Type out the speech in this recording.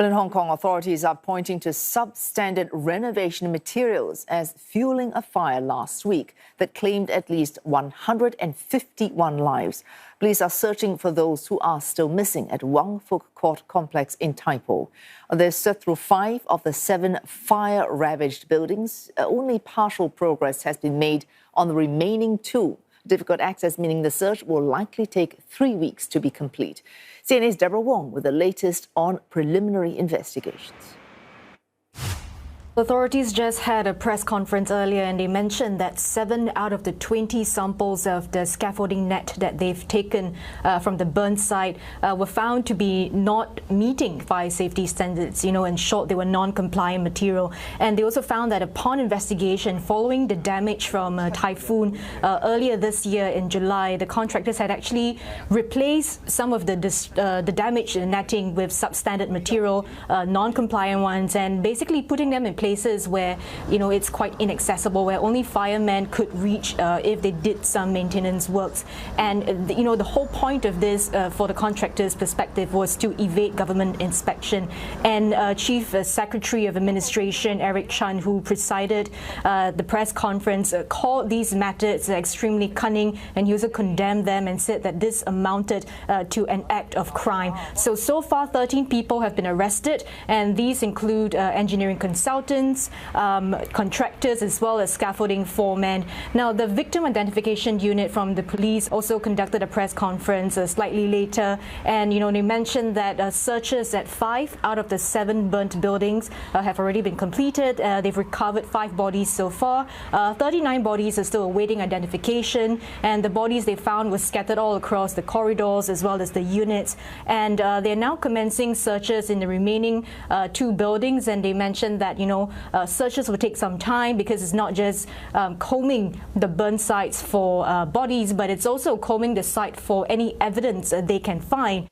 Well, in Hong Kong, authorities are pointing to substandard renovation materials as fueling a fire last week that claimed at least 151 lives. Police are searching for those who are still missing at Wang Fuk Court complex in Taipo. They've searched through 5 of the 7 fire-ravaged buildings. Only partial progress has been made on the remaining 2. Difficult access, meaning the search will likely take 3 weeks to be complete. CNA's Deborah Wong with the latest on preliminary investigations. Authorities just had a press conference earlier and they mentioned that 7 out of the 20 samples of the scaffolding net that they've taken from the burn site were found to be not meeting fire safety standards. In short, they were non-compliant material. And they also found that upon investigation, following the damage from a typhoon earlier this year in July, the contractors had actually replaced some of the damaged netting with substandard material, non-compliant ones, and basically putting them in places where it's quite inaccessible, where only firemen could reach if they did some maintenance works. And the whole point of this for the contractor's perspective was to evade government inspection. And Chief Secretary of Administration Eric Chan, who presided the press conference, called these methods extremely cunning, and he also condemned them and said that this amounted to an act of crime. So far 13 people have been arrested, and these include engineering consultants, contractors, as well as scaffolding foremen. Now, the victim identification unit from the police also conducted a press conference slightly later, and they mentioned that searches at 5 out of the 7 burnt buildings have already been completed. They've recovered 5 bodies so far. 39 bodies are still awaiting identification, and the bodies they found were scattered all across the corridors as well as the units. And they're now commencing searches in the remaining 2 buildings, and they mentioned that searches will take some time because it's not just combing the burn sites for bodies, but it's also combing the site for any evidence they can find.